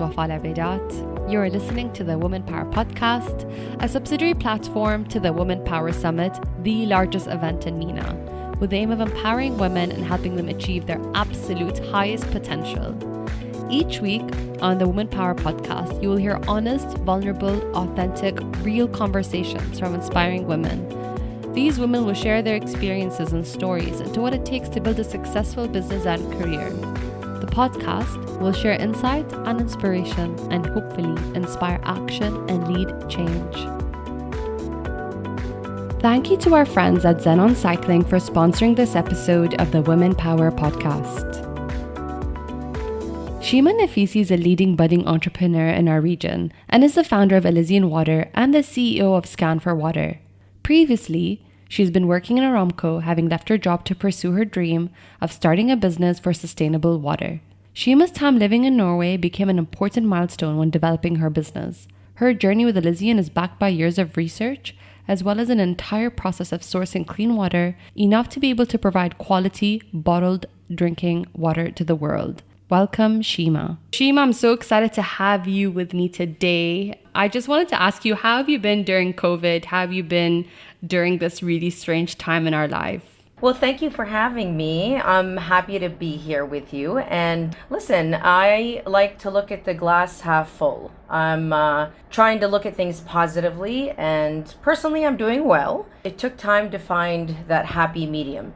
وفاء العبيدات. You're listening to the Women Power Podcast, a subsidiary platform to the Women Power Summit, the largest event in MENA, with the aim of empowering women and helping them achieve their absolute highest potential. Each week on the Women Power Podcast, you will hear honest, vulnerable, authentic, real conversations from inspiring women. These women will share their experiences and stories into what it takes to build a successful business and career. The podcast will share insight and inspiration and hopefully inspire action and lead change. Thank you to our friends at Xenon Cycling for sponsoring this episode of the Women Power Podcast. Sheema Al Nafisee is a leading budding entrepreneur in our region and is the founder of Elysian Water and the CEO of Scan for Water. Previously, she's been working in Aramco, having left her job to pursue her dream of starting a business for sustainable water. Sheema's time living in Norway became an important milestone when developing her business. Her journey with Elysian is backed by years of research, as well as an entire process of sourcing clean water, enough to be able to provide quality, bottled drinking water to the world. Welcome, Sheema. Sheema, I'm so excited to have you with me today. I just wanted to ask you, how have you been during COVID? How have you been during this really strange time in our life? Well, thank you for having me. I'm happy to be here with you. And listen, I like to look at the glass half full. I'm trying to look at things positively, and personally, I'm doing well. It took time to find that happy medium,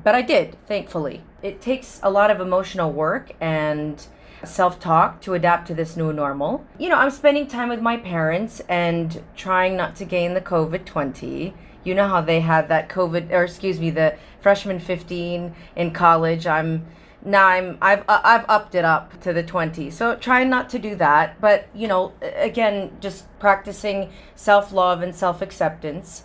but I did, thankfully. It takes a lot of emotional work and self-talk to adapt to this new normal. I'm spending time with my parents and trying not to gain the COVID-20. You know how they had that the freshman 15 in college. I've upped it up to the 20. So trying not to do that, but again, just practicing self-love and self-acceptance.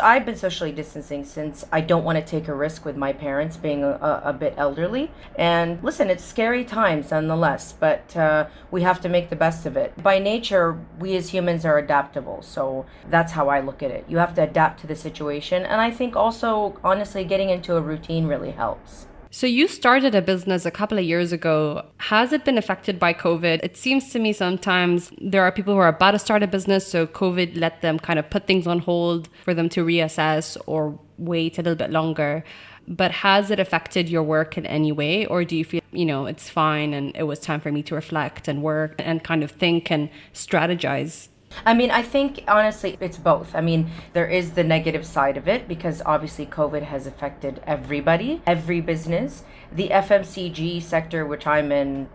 I've been socially distancing since I don't want to take a risk with my parents being a bit elderly. And listen, it's scary times nonetheless, but we have to make the best of it. By nature, we as humans are adaptable. So that's how I look at it. You have to adapt to the situation. And I think also, honestly, getting into a routine really helps. So you started a business a couple of years ago. Has it been affected by COVID? It seems to me sometimes there are people who are about to start a business, so COVID let them kind of put things on hold for them to reassess or wait a little bit longer. But has it affected your work in any way? Or do you feel, it's fine and it was time for me to reflect and work and kind of think and strategize? I think, honestly, it's both. There is the negative side of it because obviously COVID has affected everybody, every business. The FMCG sector, which I'm in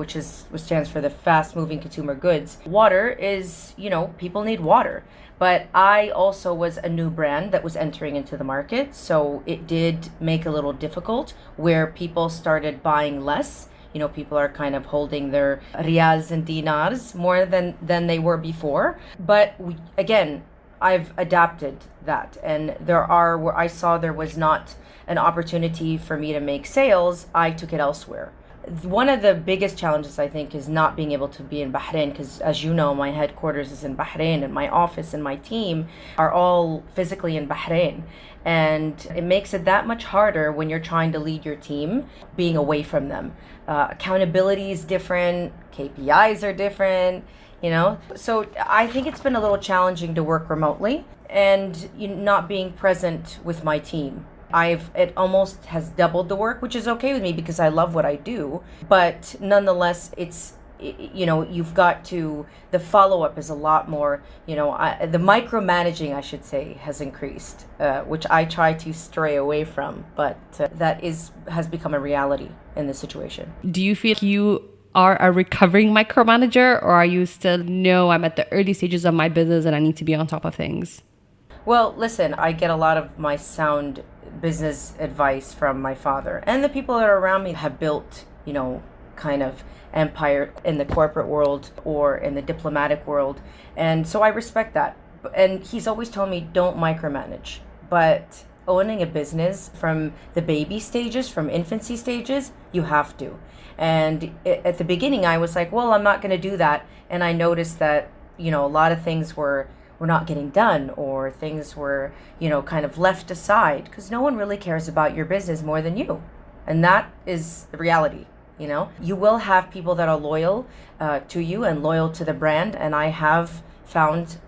which stands for the fast moving consumer goods. Water is, people need water. But I also was a new brand that was entering into the market. So it did make a little difficult where people started buying less. People are kind of holding their riyals and dinars more than they were before. But again, I've adapted that. And where I saw there was not an opportunity for me to make sales, I took it elsewhere. One of the biggest challenges, I think, is not being able to be in Bahrain because, as you know, my headquarters is in Bahrain and my office and my team are all physically in Bahrain. And it makes it that much harder when you're trying to lead your team, being away from them. Accountability is different, KPIs are different, So I think it's been a little challenging to work remotely and not being present with my team. It almost has doubled the work, which is okay with me because I love what I do. But nonetheless, you've got to, the follow-up is a lot more, the micromanaging, I should say, has increased, which I try to stray away from, but that has become a reality in this situation. Do you feel you are a recovering micromanager, or are you still, no, I'm at the early stages of my business and I need to be on top of things? Well, listen, I get a lot of my sound business advice from my father, and the people that are around me have built, kind of empire in the corporate world or in the diplomatic world. And so I respect that. And he's always told me, don't micromanage. But owning a business from the baby stages, from infancy stages, you have to. And at the beginning, I was like, well, I'm not going to do that. And I noticed that, a lot of things were not getting done, or things were, kind of left aside because no one really cares about your business more than you. And that is the reality. You know, you will have people that are loyal to you and loyal to the brand, and I have found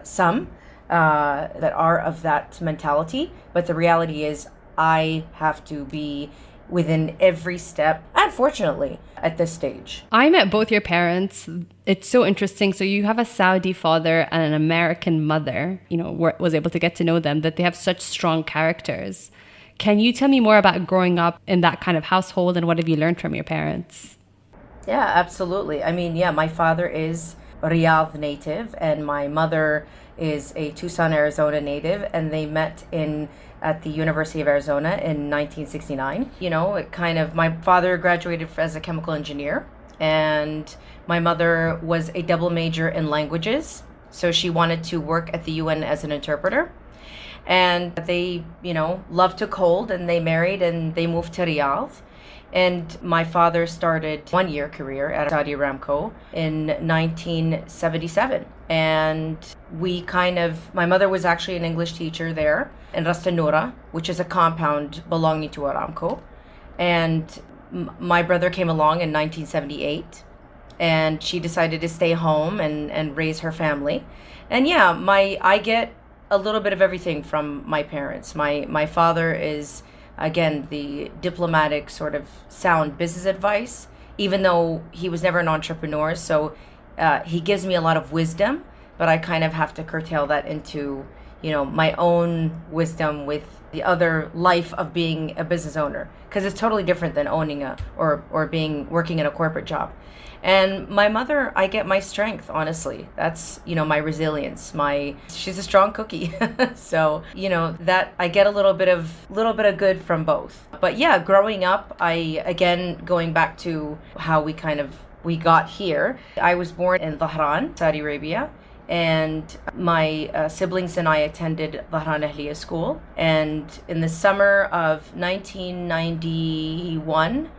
some that are of that mentality. But the reality is, I have to be within every step, unfortunately, at this stage. I met both your parents. It's so interesting. So you have a Saudi father and an American mother, was able to get to know them, that they have such strong characters. Can you tell me more about growing up in that kind of household, and what have you learned from your parents? Yeah, absolutely. I mean, yeah, my father is Riyadh native and my mother is a Tucson, Arizona native, and they met at the University of Arizona in 1969. My father graduated as a chemical engineer, and my mother was a double major in languages. So she wanted to work at the UN as an interpreter. And they, loved to cold, and they married and they moved to Riyadh. And my father started 1-year career at Saudi Aramco in 1977. And my mother was actually an English teacher there in Ras Tanura, which is a compound belonging to Aramco. And my brother came along in 1978, and she decided to stay home and raise her family. And yeah, I get a little bit of everything from my parents. My father is, again, the diplomatic sort of sound business advice, even though he was never an entrepreneur. So he gives me a lot of wisdom, but I kind of have to curtail that into, my own wisdom with the other life of being a business owner, because it's totally different than owning or working in a corporate job. And my mother, I get my strength, honestly. That's, my resilience. She's a strong cookie. So, that I get a little bit of good from both. But yeah, growing up, going back to how we got here, I was born in Dhahran, Saudi Arabia. And my siblings and I attended Dhahran Ahliya School. And in the summer of 1991,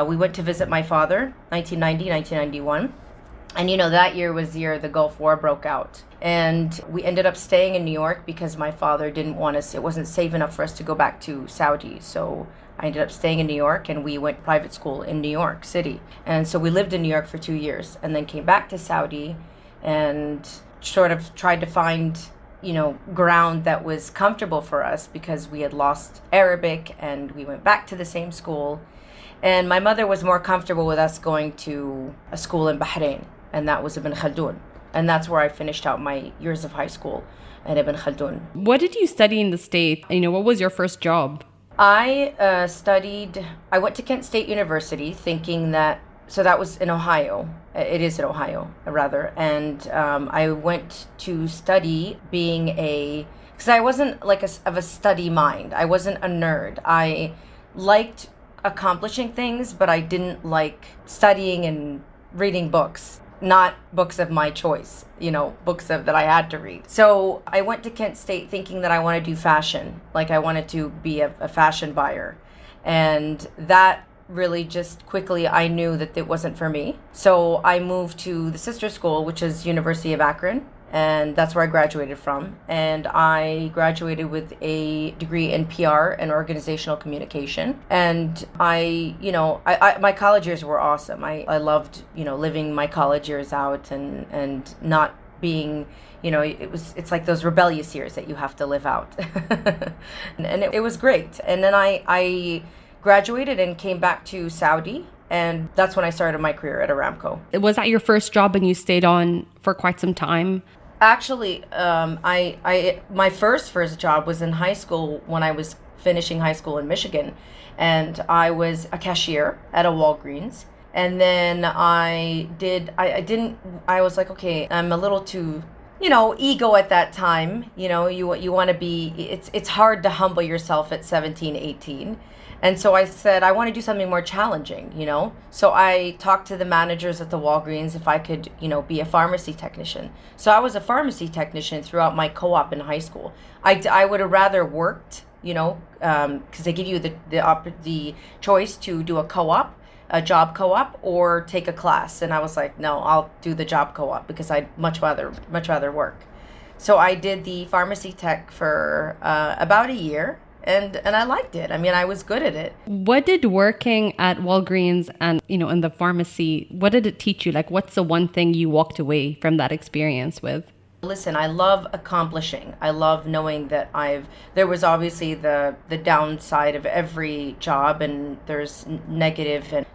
we went to visit my father, 1991. And that year was the year the Gulf War broke out. And we ended up staying in New York because my father didn't want us, it wasn't safe enough for us to go back to Saudi. So I ended up staying in New York, and we went to private school in New York City. And so we lived in New York for 2 years and then came back to Saudi and sort of tried to find ground that was comfortable for us, because we had lost Arabic and we went back to the same school. And my mother was more comfortable with us going to a school in Bahrain, and that was Ibn Khaldun. And that's where I finished out my years of high school at Ibn Khaldun. What did you study in the States? What was your first job? I went to Kent State University thinking that, so that was in Ohio. It is in Ohio, rather. And I went to study because I wasn't of a study mind. I wasn't a nerd. I liked accomplishing things, but I didn't like studying and reading books. Not books of my choice, books that I had to read. So I went to Kent State thinking that I want to do fashion. Like, I wanted to be a fashion buyer. And that really just quickly, I knew that it wasn't for me. So I moved to the sister school, which is University of Akron. And that's where I graduated from. And I graduated with a degree in PR and organizational communication. And my college years were awesome. I loved, living my college years out and not being, it's like those rebellious years that you have to live out. and it was great. And then I graduated and came back to Saudi. And that's when I started my career at Aramco. Was that your first job and you stayed on for quite some time? Actually, my first job was in high school when I was finishing high school in Michigan, and I was a cashier at a Walgreens. And then I was like, okay, I'm a little too, ego at that time. You want to be, it's hard to humble yourself at 17, 18. And so I said, I want to do something more challenging, So I talked to the managers at the Walgreens if I could, be a pharmacy technician. So I was a pharmacy technician throughout my co-op in high school. I would have rather worked, because they give you the choice to do a job co-op, or take a class. And I was like, no, I'll do the job co-op because I'd much rather work. So I did the pharmacy tech for about a year. and I liked it. I mean, I was good at it. What did working at Walgreens and, in the pharmacy, what did it teach you? Like, what's the one thing you walked away from that experience with? Listen, I love accomplishing. I love knowing that there was obviously the downside of every job, and there's negative and,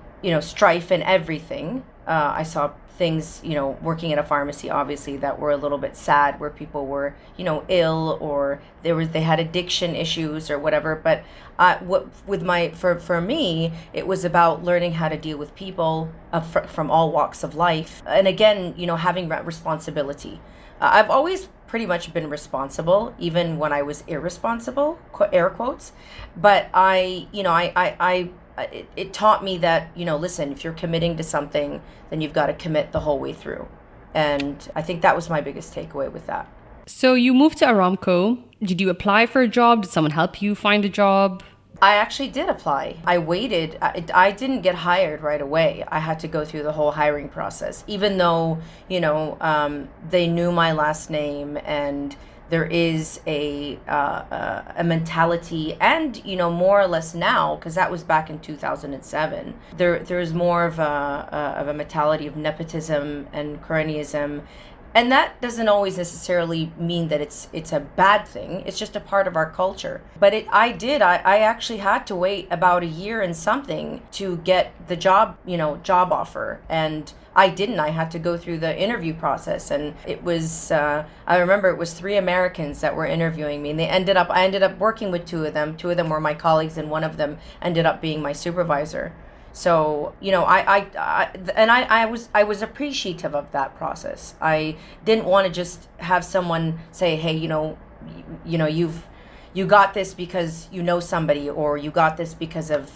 strife and everything. I saw things, working in a pharmacy, obviously, that were a little bit sad, where people were, ill, or they had addiction issues or whatever. But for me, it was about learning how to deal with people from all walks of life, and again, having responsibility. I've always pretty much been responsible, even when I was irresponsible, air quotes. But it taught me that, listen, if you're committing to something, then you've got to commit the whole way through. And I think that was my biggest takeaway with that. So you moved to Aramco. Did you apply for a job? Did someone help you find a job? I actually did apply. I waited. I didn't get hired right away. I had to go through the whole hiring process, even though, they knew my last name, and there is a mentality, and, more or less now, because that was back in 2007, there's more of a mentality of nepotism and cronyism. And that doesn't always necessarily mean that it's a bad thing. It's just a part of our culture. But I actually had to wait about a year and something to get the job offer. And I didn't. I had to go through the interview process. And it was, I remember it was 3 Americans that were interviewing me. And I ended up working with 2 of them. 2 of them were my colleagues, and one of them ended up being my supervisor. So, I was appreciative of that process. I didn't want to just have someone say, hey, you got this because you know somebody, or you got this because of,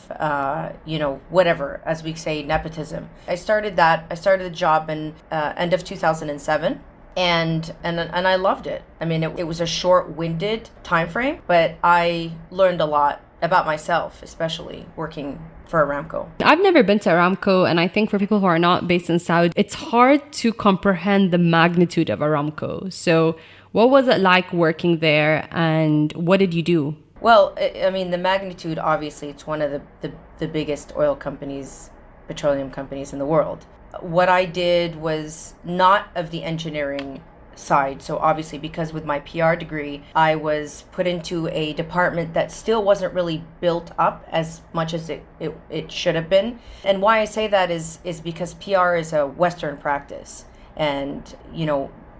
whatever, as we say, nepotism. I started the job in end of 2007. And I loved it. I mean, it was a short-winded time frame, but I learned a lot about myself, especially working for Aramco. I've never been to Aramco, and I think for people who are not based in Saudi, it's hard to comprehend the magnitude of Aramco. So what was it like working there, and what did you do? Well, I mean, the magnitude, obviously, it's one of the biggest oil companies, petroleum companies in the world. What I did was not of the engineering side. So obviously, because with my PR degree, I was put into a department that still wasn't really built up as much as it should have been. And why I say that is because PR is a Western practice. And,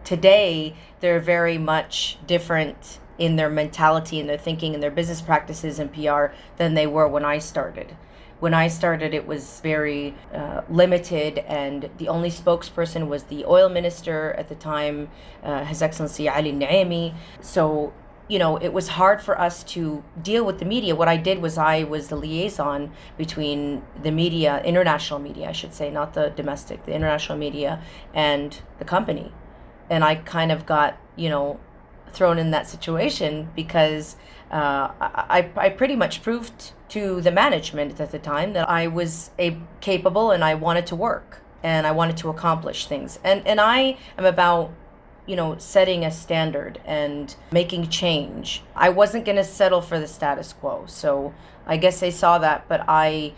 today they're very much different in their mentality and their thinking and their business practices in PR than they were when I started. When I started, it was very limited, and the only spokesperson was the oil minister at the time, His Excellency Ali Naimi. So, it was hard for us to deal with the media. What I did was I was the liaison between the media, international media, I should say, not the domestic, the international media, and the company. And I kind of got, thrown in that situation because I pretty much proved to the management at the time that I was capable, and I wanted to work, and I wanted to accomplish things. And I am about, setting a standard and making change. I wasn't going to settle for the status quo. So I guess they saw that, but I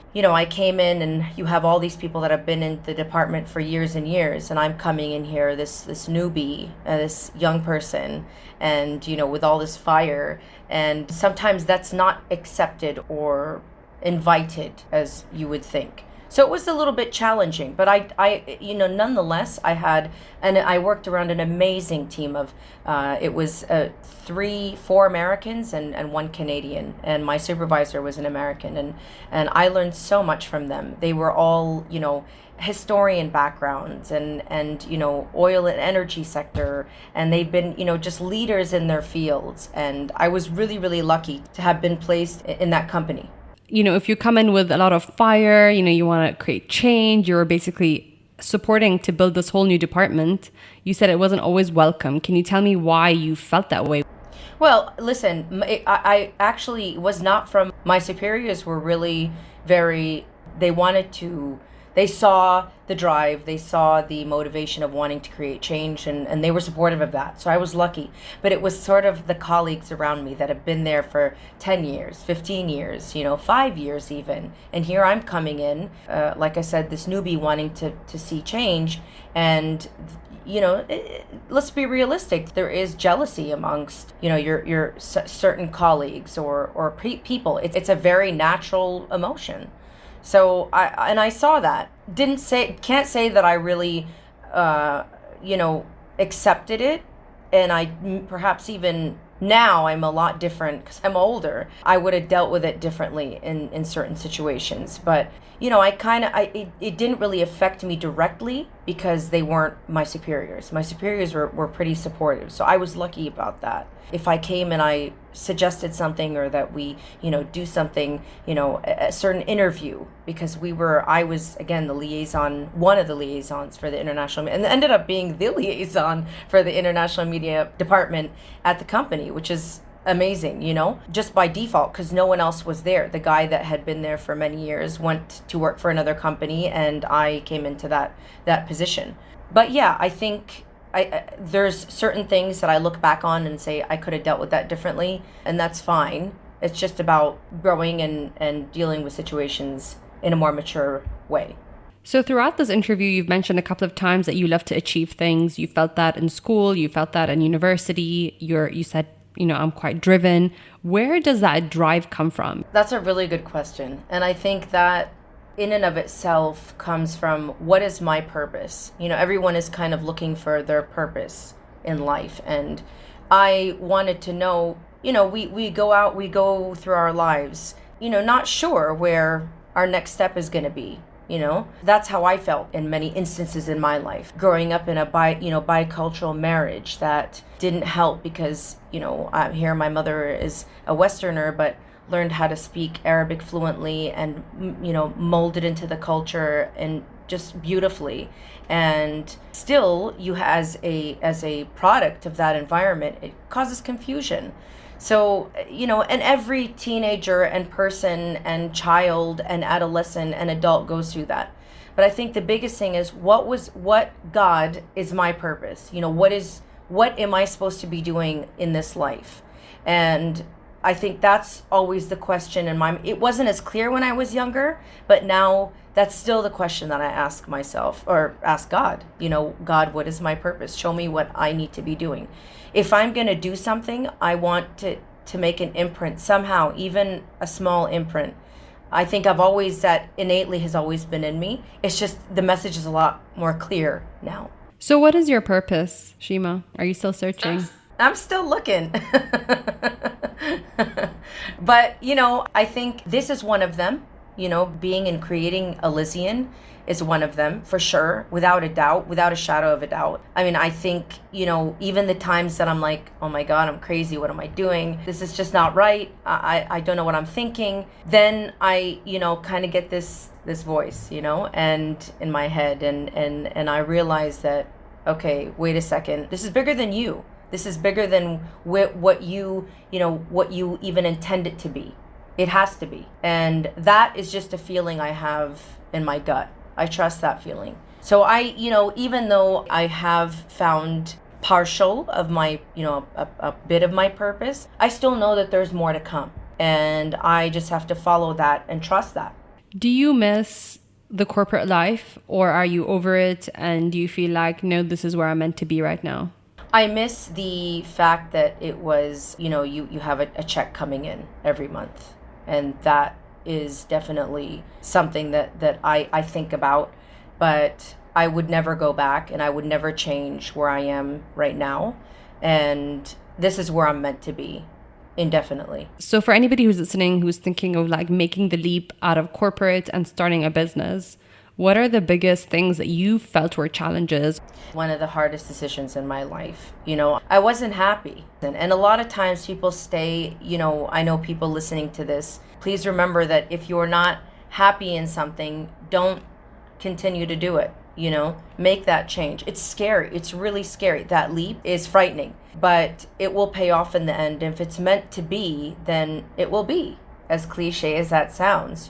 came in, and you have all these people that have been in the department for years and years, and I'm coming in here, this newbie, this young person, and, with all this fire. And sometimes that's not accepted or invited as you would think. So it was a little bit challenging, but I nonetheless, I worked around an amazing team of, it was 4 Americans and 1 Canadian, and my supervisor was an American, and I learned so much from them. They were all, historian backgrounds and oil and energy sector, and they've been, just leaders in their fields. And I was really, really lucky to have been placed in that company. If you come in with a lot of fire, you want to create change, you're basically supporting to build this whole new department. You said it wasn't always welcome. Can you tell me why you felt that way? Well, listen, I actually was not from, my superiors were really they they saw the drive, they saw the motivation of wanting to create change, and they were supportive of that. So I was lucky. But it was sort of the colleagues around me that have been there for 10 years, 15 years, 5 years even. And here I'm coming in, like I said, this newbie wanting to see change. And let's be realistic. There is jealousy amongst, your certain colleagues or people. It's a very natural emotion. So I saw that. Can't say that I really, accepted it. And I perhaps even now I'm a lot different because I'm older. I would have dealt with it differently in certain situations. But, it didn't really affect me directly because they weren't my superiors. My superiors were pretty supportive. So I was lucky about that. If I came and I suggested something or that we, do something, a certain interview, because I was, again, one of the liaisons for the international, and ended up being the liaison for the international media department at the company, which is amazing, just by default, because no one else was there. The guy that had been there for many years went to work for another company, and I came into that position. But yeah, I think there's certain things that I look back on and say I could have dealt with that differently, and that's fine. It's just about growing and dealing with situations in a more mature way. So throughout this interview, you've mentioned a couple of times that you love to achieve things. You felt that in school, you felt that in university. You said, I'm quite driven. Where does that drive come from? That's a really good question. And I think that in and of itself comes from, what is my purpose? Everyone is kind of looking for their purpose in life. And I wanted to know, we go through our lives, not sure where our next step is going to be. That's how I felt in many instances in my life. Growing up in a bicultural marriage that didn't help because, I'm here, my mother is a Westerner, but learned how to speak Arabic fluently and, molded into the culture and just beautifully. And still, you as a product of that environment, it causes confusion. So, and every teenager and person and child and adolescent and adult goes through that. But I think the biggest thing is, what God is my purpose? What am I supposed to be doing in this life? And I think that's always the question in my, it wasn't as clear when I was younger, but now that's still the question that I ask myself or ask God. God, what is my purpose? Show me what I need to be doing. If I'm going to do something, I want to make an imprint somehow, even a small imprint. I think that innately has always been in me. It's just the message is a lot more clear now. So what is your purpose, Sheema? Are you still searching? I'm still looking. But, I think this is one of them. Being and creating Elysian is one of them, for sure, without a doubt, without a shadow of a doubt. I mean, I think, even the times that I'm like, oh my God, I'm crazy, what am I doing? This is just not right. I don't know what I'm thinking. Then I, kind of get this voice, and in my head, and I realize that, okay, wait a second, this is bigger than you. This is bigger than what you even intend it to be. It has to be. And that is just a feeling I have in my gut. I trust that feeling. So I, even though I have found partial of my, a bit of my purpose, I still know that there's more to come. And I just have to follow that and trust that. Do you miss the corporate life, or are you over it and do you feel like, no, this is where I'm meant to be right now? I miss the fact that it was, you have a check coming in every month. And that is definitely something that I think about. But I would never go back, and I would never change where I am right now. And this is where I'm meant to be indefinitely. So for anybody who's listening, who's thinking of like making the leap out of corporate and starting a business, what are the biggest things that you felt were challenges? One of the hardest decisions in my life. I wasn't happy. And a lot of times people stay, I know people listening to this, please remember that if you're not happy in something, don't continue to do it. Make that change. It's scary. It's really scary. That leap is frightening, but it will pay off in the end. If it's meant to be, then it will be, as cliche as that sounds,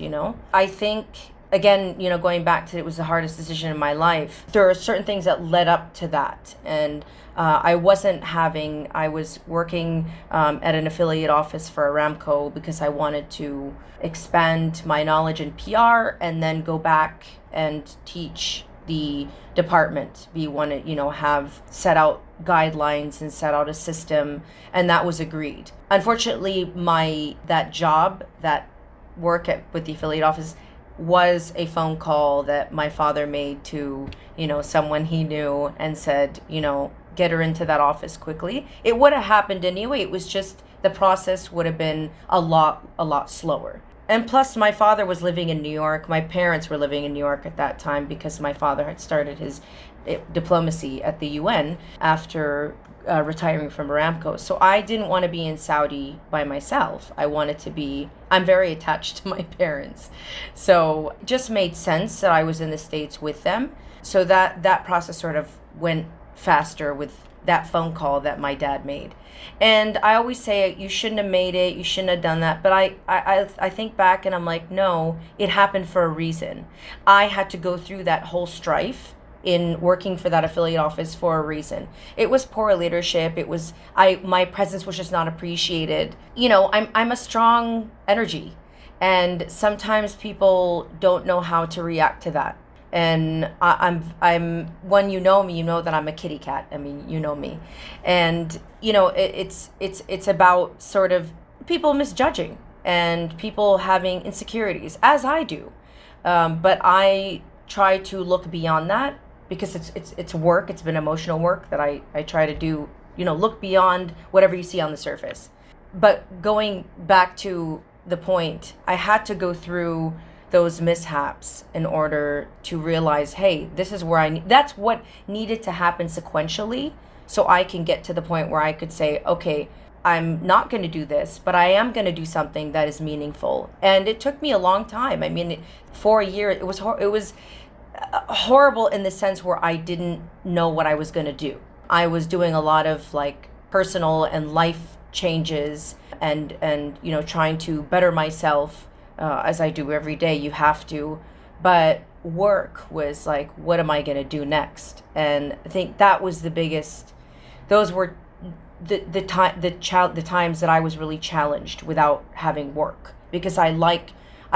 I think again, going back to, it was the hardest decision in my life. There are certain things that led up to that. And I was working at an affiliate office for Aramco because I wanted to expand my knowledge in PR and then go back and teach the department. We want to, have set out guidelines and set out a system, and that was agreed. Unfortunately, that work with the affiliate office was a phone call that my father made to, someone he knew and said, get her into that office quickly. It would have happened anyway. It was just the process would have been a lot slower. And plus, my father was living in New York. My parents were living in New York at that time because my father had started his diplomacy at the UN after retiring from Aramco. So I didn't want to be in Saudi by myself. I'm very attached to my parents. So it just made sense that I was in the States with them. So that process sort of went faster with that phone call that my dad made. And I always say, you shouldn't have made it, you shouldn't have done that. But I think back and I'm like, no, it happened for a reason. I had to go through that whole strife in working for that affiliate office for a reason. It was poor leadership. My presence was just not appreciated. I'm a strong energy, and sometimes people don't know how to react to that. And I'm when you know me, you know that I'm a kitty cat. I mean, you know me. And it's about sort of people misjudging and people having insecurities, as I do. But I try to look beyond that because it's work. It's been emotional work that I try to do, look beyond whatever you see on the surface. But going back to the point, I had to go through those mishaps in order to realize, hey, this is where that's what needed to happen sequentially, so I can get to the point where I could say, okay, I'm not going to do this, but I am going to do something that is meaningful. And it took me a long time. I mean, for a year, it was horrible in the sense where I didn't know what I was going to do. I was doing a lot of personal and life changes and trying to better myself. As I do every day, you have to. But work was like, what am I going to do next? And I think that was the biggest. Those were the times that I was really challenged without having work, because I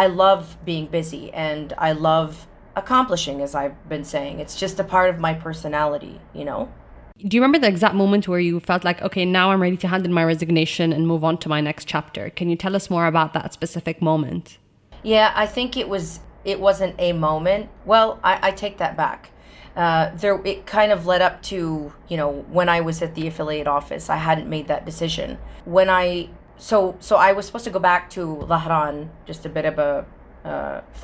love being busy and I love accomplishing, as I've been saying. It's just a part of my personality, Do you remember the exact moment where you felt like, okay, now I'm ready to hand in my resignation and move on to my next chapter? Can you tell us more about that specific moment? Yeah, I think it wasn't a moment. Well, I take that back. It kind of led up to, when I was at the affiliate office, I hadn't made that decision. So I was supposed to go back to Lahran, just a bit of a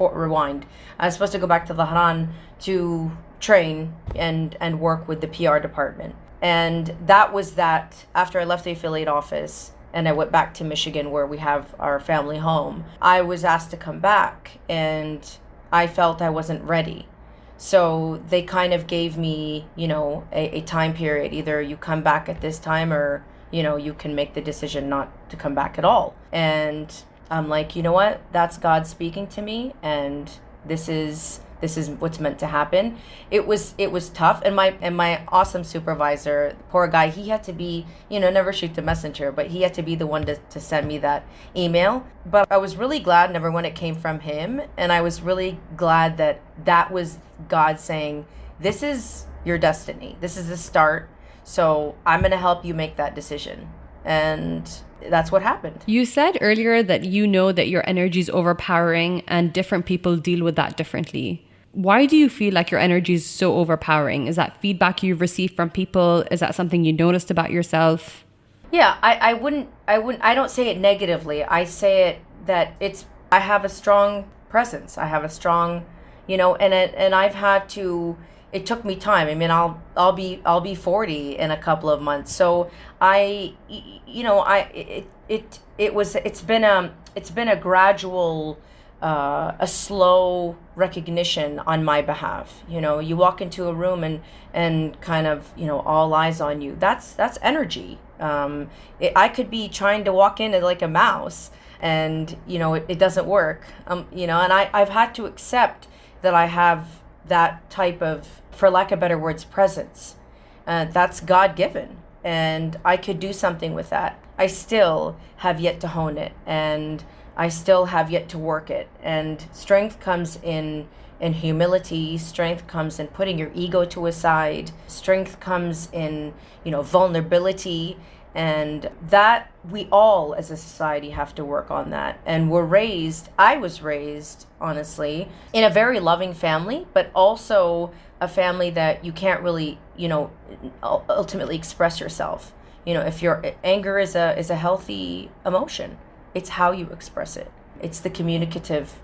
rewind. I was supposed to go back to Lahran to train and work with the PR department. And that was that after I left the affiliate office and I went back to Michigan where we have our family home, I was asked to come back and I felt I wasn't ready. So they kind of gave me, a time period. Either you come back at this time or, you can make the decision not to come back at all. And I'm like, you know what? That's God speaking to me, and this is what's meant to happen. It was tough, and my awesome supervisor, poor guy, he had to be, never shoot the messenger, but he had to be the one to send me that email. But I was really glad, number one, it came from him, and I was really glad that was God saying, this is your destiny. This is the start. So I'm going to help you make that decision. And that's what happened. You said earlier that you know that your energy is overpowering and different people deal with that differently. Why do you feel like your energy is so overpowering? Is that feedback you've received from people? Is that something you noticed about yourself? Yeah, I don't say it negatively. I say it that I have a strong presence. I have a strong, and I've had to. It took me time. I mean, I'll be 40 in a couple of months. So it's been a gradual, a slow recognition on my behalf. You walk into a room and kind of, all eyes on you. That's energy. I could be trying to walk in like a mouse, and it doesn't work. And I've had to accept that I have that type of, for lack of better words, presence. That's God given, and I could do something with that. I still have yet to hone it, and I still have yet to work it. And strength comes in humility. Strength comes in putting your ego to a side. Strength comes in vulnerability, and that we all as a society have to work on that. And I was raised, honestly, in a very loving family, but also a family that you can't really ultimately express yourself. If your anger is a healthy emotion, it's how you express it. It's the communicative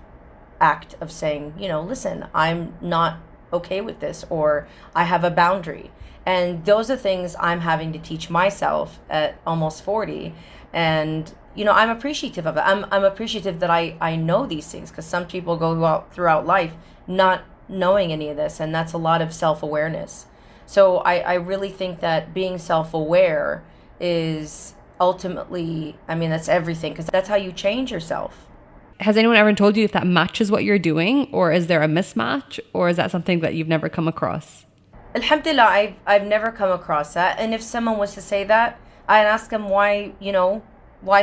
act of saying, listen, I'm not okay with this, or I have a boundary. And those are things I'm having to teach myself at almost 40. And I'm appreciative of it. I'm appreciative that I know these things, because some people go throughout life not knowing any of this, and that's a lot of self-awareness. So I really think that being self-aware is ultimately, that's everything, because that's how you change yourself. Has anyone ever told you if that matches what you're doing, or is there a mismatch, or is that something that you've never come across? Alhamdulillah, I've never come across that. And if someone was to say that, I'd ask them why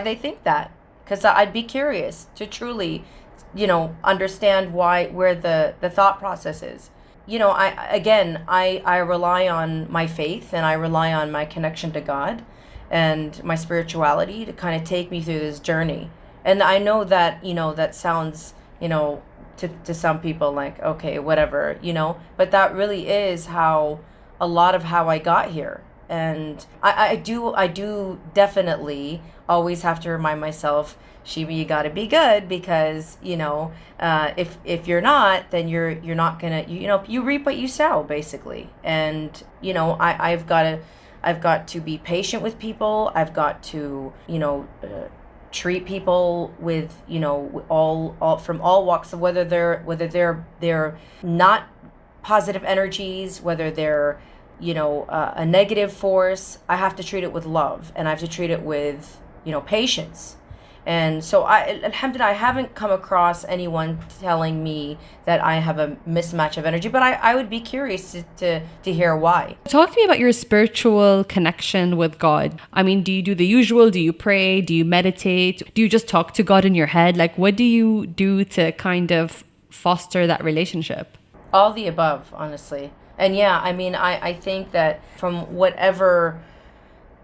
they think that, because I'd be curious to truly understand where the thought process is. I rely on my faith, and I rely on my connection to God and my spirituality to kind of take me through this journey. And I know that that sounds to some people like, okay, whatever, but that really is a lot of how I got here. And I do definitely always have to remind myself, Sheema, you got to be good, because if you're not, then you're not gonna you reap what you sow, basically. And I've got to be patient with people. I've got to treat people with all from all walks of, whether they're not positive energies, whether they're a negative force. I have to treat it with love, and I have to treat it with patience. And so alhamdulillah, I haven't come across anyone telling me that I have a mismatch of energy, but I would be curious to hear why. Talk to me about your spiritual connection with God. Do you do the usual? Do you pray? Do you meditate? Do you just talk to God in your head? Like, what do you do to kind of foster that relationship? All the above, honestly. And yeah, I think that from whatever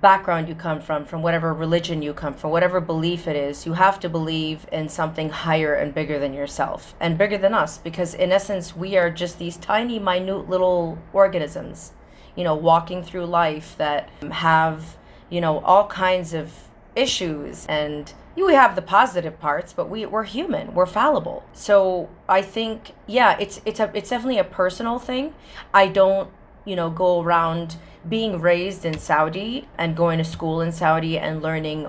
background you come from whatever religion you come from, whatever belief it is, you have to believe in something higher and bigger than yourself and bigger than us, because in essence we are just these tiny, minute little organisms, walking through life that have all kinds of issues. And we have the positive parts, but we're human, we're fallible. So I think, yeah, it's definitely a personal thing. I don't go around being raised in Saudi and going to school in Saudi and learning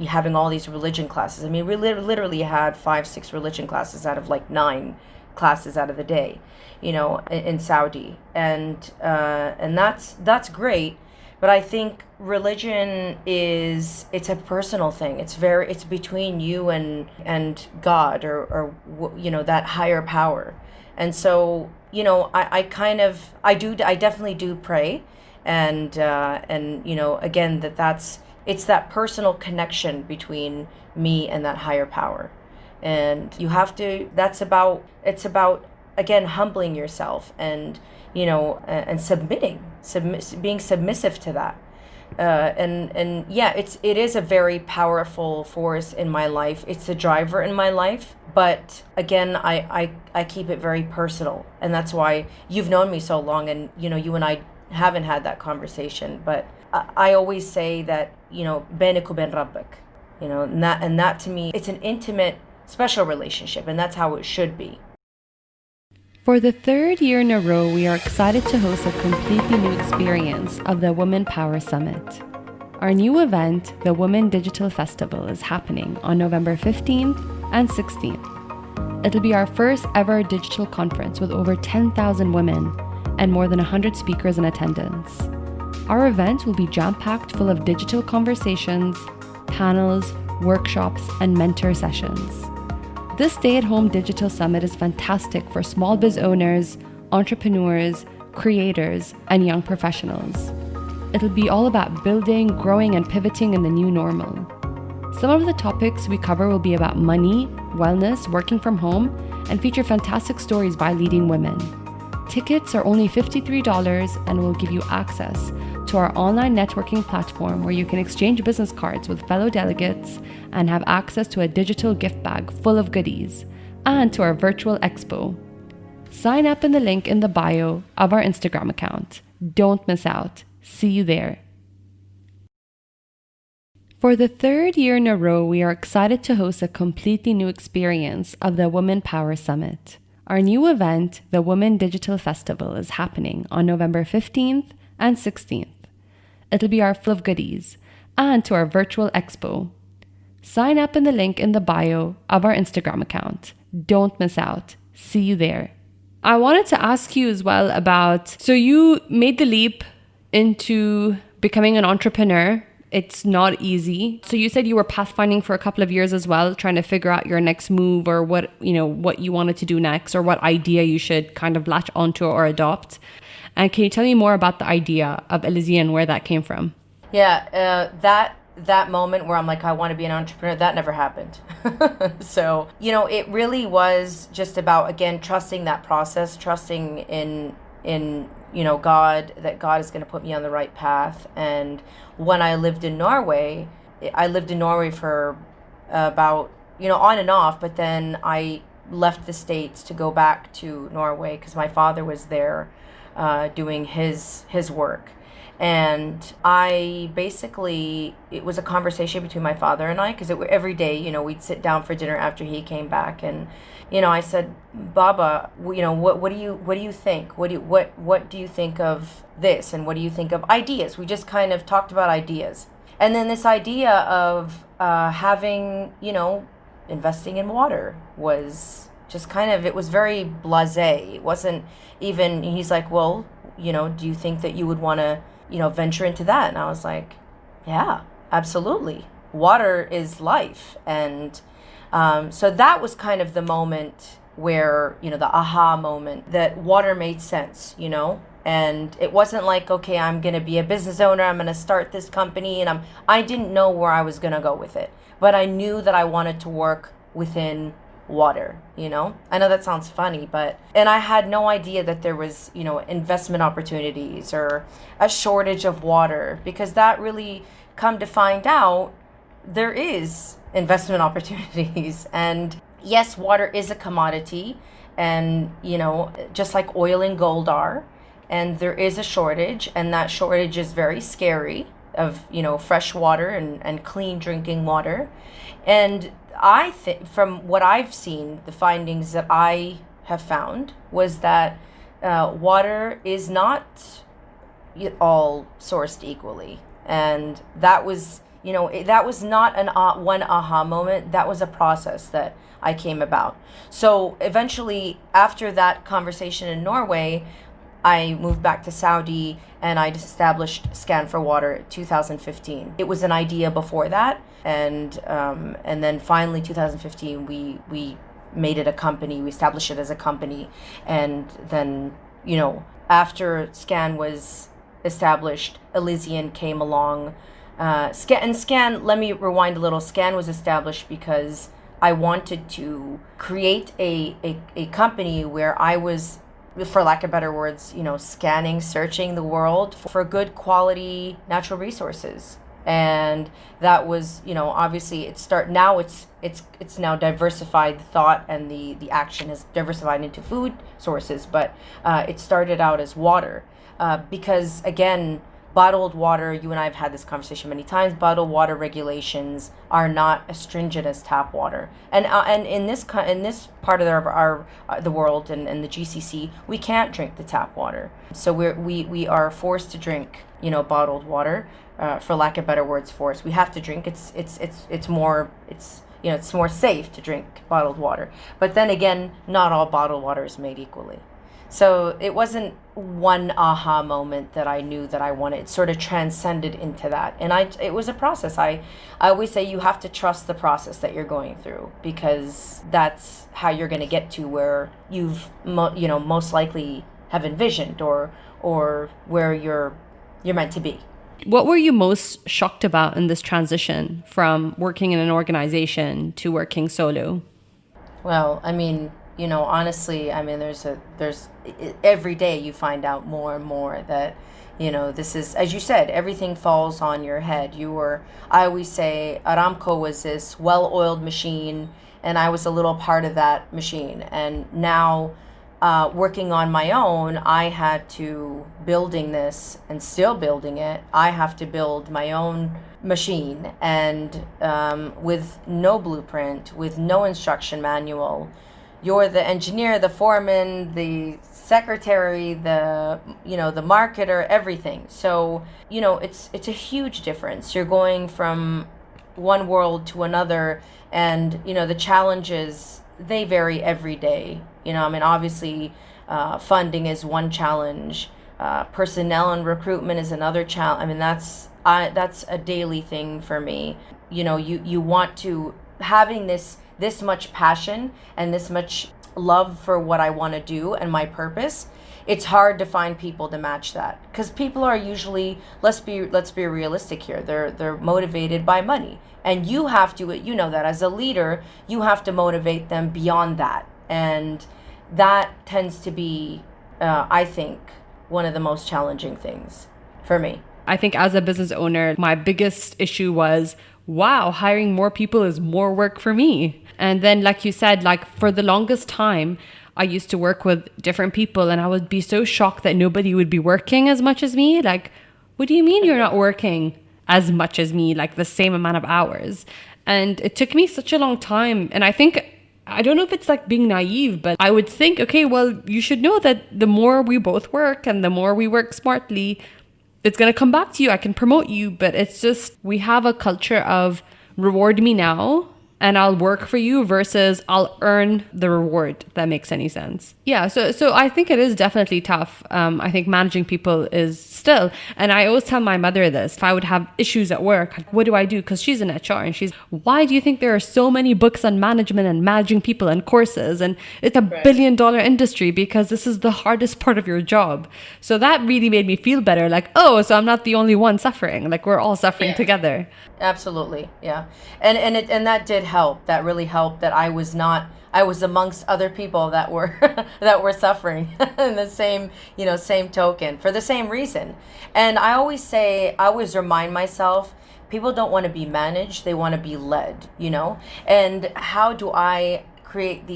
having all these religion classes. We literally had 5-6 religion classes out of like 9 classes out of the day, in Saudi. And that's great. But I think religion it's a personal thing. It's between you and God, or that higher power. And so, I definitely do pray, and again, it's that personal connection between me and that higher power. And it's about again, humbling yourself, and and being submissive to that. And yeah, it is a very powerful force in my life. It's a driver in my life, but again, I keep it very personal, and that's why you've known me so long, and you and I haven't had that conversation. But I always say that بينك وبين ربك, and that to me, it's an intimate, special relationship, and that's how it should be. For the 3rd year in a row, we are excited to host a completely new experience of the Women Power Summit. Our new event, the Women Digital Festival, is happening on November 15th and 16th. It'll be our first ever digital conference with over 10,000 women and more than 100 speakers in attendance. Our event will be jam-packed full of digital conversations, panels, workshops, and mentor sessions. This stay-at-home digital summit is fantastic for small biz owners, entrepreneurs, creators, and young professionals. It'll be all about building, growing, and pivoting in the new normal. Some of the topics we cover will be about money, wellness, working from home, and feature fantastic stories by leading women. Tickets are only $53 and will give you access to our online networking platform where you can exchange business cards with fellow delegates and have access to a digital gift bag full of goodies, and to our virtual expo. Sign up in the link in the bio of our Instagram account. Don't miss out. See you there. For the third year in a row, we are excited to host a completely new experience of the Women Power Summit. Our new event, the Women Digital Festival, is happening on November 15th and 16th. It'll be our full of goodies, and to our virtual expo. Sign up in the link in the bio of our Instagram account. Don't miss out. See you there. I wanted to ask you as well about, so you made the leap into becoming an entrepreneur. It's not easy. So you said you were pathfinding for a couple of years as well, trying to figure out your next move or what you wanted to do next, or what idea you should kind of latch onto or adopt. And can you tell me more about the idea of Elysian, where that came from? Yeah, that moment where I'm like, I want to be an entrepreneur, that never happened. So, it really was just about, again, trusting that process, trusting in God, that God is going to put me on the right path. And when I lived in Norway for about, on and off, but then I left the States to go back to Norway because my father was there doing his work. And I basically, it was a conversation between my father and I, because every day, we'd sit down for dinner after he came back, and I said, Baba, what do you think? What do you think of this, and what do you think of ideas? We just kind of talked about ideas, and then this idea of having, investing in water was just kind of, it was very blasé. It wasn't even. He's like, well, do you think that you would want to venture into that? And I was like, yeah, absolutely. Water is life. And so that was kind of the moment where, the aha moment, that water made sense, and it wasn't like, okay, I'm going to be a business owner, I'm going to start this company, and I didn't know where I was going to go with it, but I knew that I wanted to work within water. I know that sounds funny, and I had no idea that there was, investment opportunities or a shortage of water, because that really, come to find out, there is investment opportunities. And yes, water is a commodity, and just like oil and gold are, and there is a shortage, and that shortage is very scary, of fresh water and clean drinking water. And I think, from what I've seen, the findings that I have found was that water is not all sourced equally, and that was that was not an one aha moment. That was a process that I came about. So eventually, after that conversation in Norway, I moved back to Saudi, and I established Scan for Water in 2015. It was an idea before that, and then finally 2015 we made it a company. We established it as a company, and then after Scan was established, Elysian came along. Scan. Let me rewind a little. Scan was established because I wanted to create a company where I was, for lack of better words, scanning, searching the world for good quality natural resources. And that was, obviously it's now diversified. The thought and the action has diversified into food sources, but it started out as water, because again, bottled water, you and I have had this conversation many times, bottled water regulations are not as stringent as tap water. And in this part of our the world, and the GCC, we can't drink the tap water. So we are forced to drink, bottled water, for lack of better words, forced. We have to drink. It's more safe to drink bottled water. But then again, not all bottled water is made equally. So it wasn't one aha moment that I knew that I wanted. It sort of transcended into that. And it was a process. I always say you have to trust the process that you're going through, because that's how you're going to get to where most likely have envisioned, or where you're meant to be. What were you most shocked about in this transition from working in an organization to working solo? Well, I mean, honestly, I mean, there's every day you find out more and more that, this is, as you said, everything falls on your head. I always say Aramco was this well-oiled machine, and I was a little part of that machine. And now, working on my own, I had to, building this and still building it, I have to build my own machine, and with no blueprint, with no instruction manual. You're the engineer, the foreman, the secretary, the marketer, everything. So, it's a huge difference. You're going from one world to another, and, the challenges, they vary every day. I mean, obviously, funding is one challenge. Personnel and recruitment is another challenge. I mean, that's a daily thing for me. You want to, having this much passion and this much love for what I want to do and my purpose. It's hard to find people to match that, because people are usually, let's be realistic here. They're motivated by money, and you have to, that as a leader, you have to motivate them beyond that. And that tends to be, I think, one of the most challenging things for me. I think as a business owner, my biggest issue was, wow, hiring more people is more work for me. And then, like you said, like for the longest time, I used to work with different people, and I would be so shocked that nobody would be working as much as me. Like, what do you mean you're not working as much as me, like the same amount of hours? And it took me such a long time. And I don't know if it's like being naive, but I would think, okay, well, you should know that the more we both work and the more we work smartly, it's going to come back to you. I can promote you, but it's just, we have a culture of reward me now and I'll work for you versus I'll earn the reward, if that makes any sense. Yeah, so I think it is definitely tough. I think managing people is still, and I always tell my mother this, if I would have issues at work, like, what do I do? Because she's in HR, and she's, why do you think there are so many books on management and managing people and courses? And it's a $1 billion industry, because this is the hardest part of your job. So that really made me feel better. Like, oh, so I'm not the only one suffering. Like, we're all suffering together. Absolutely. Yeah. And that did help. That really helped, that I was amongst other people that were that were suffering in the same token, for the same reason. And I always remind myself, people don't want to be managed, they want to be led, And how do I create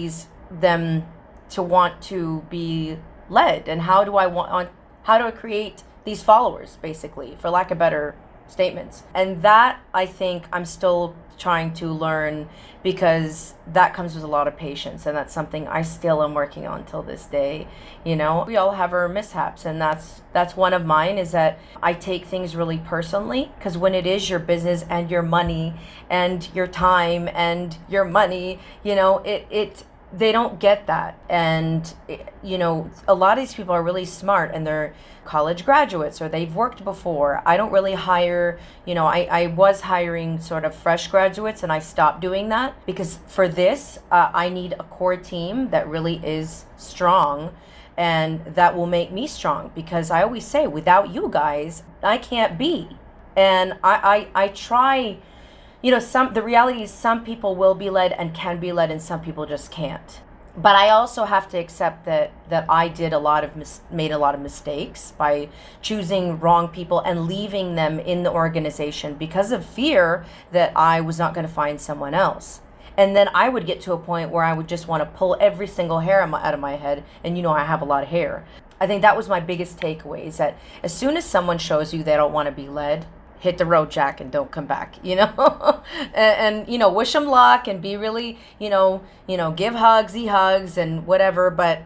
them to want to be led? And how do I create these followers, basically, for lack of better statements? And that, I think, I'm still trying to learn, because that comes with a lot of patience, and that's something I still am working on till this day. We all have our mishaps, and that's one of mine, is that I take things really personally, because when it is your business and your money and your time and your money, they don't get that. And a lot of these people are really smart, and they're college graduates, or they've worked before. I don't really hire, I was hiring sort of fresh graduates, and I stopped doing that, because for this, I need a core team that really is strong, and that will make me strong, because I always say, without you guys, I can't be. And I try, the reality is, some people will be led and can be led, and some people just can't. But I also have to accept that I did made a lot of mistakes by choosing wrong people and leaving them in the organization because of fear that I was not going to find someone else. And then I would get to a point where I would just want to pull every single hair out of my head. And I have a lot of hair. I think that was my biggest takeaway, is that as soon as someone shows you they don't want to be led, hit the road, Jack, and don't come back, and wish them luck and be really, give hugs, hugs and whatever, but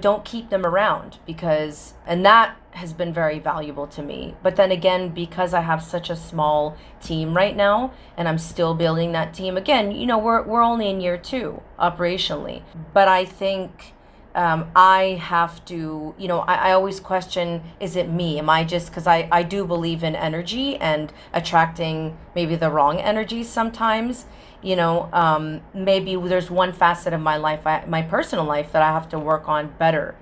don't keep them around, and that has been very valuable to me. But then again, because I have such a small team right now and I'm still building that team again, we're only in year 2 operationally, but I think I have to, I always question, is it me? Am I just, because I do believe in energy and attracting maybe the wrong energies sometimes, maybe there's one facet of my life, my personal life, that I have to work on better.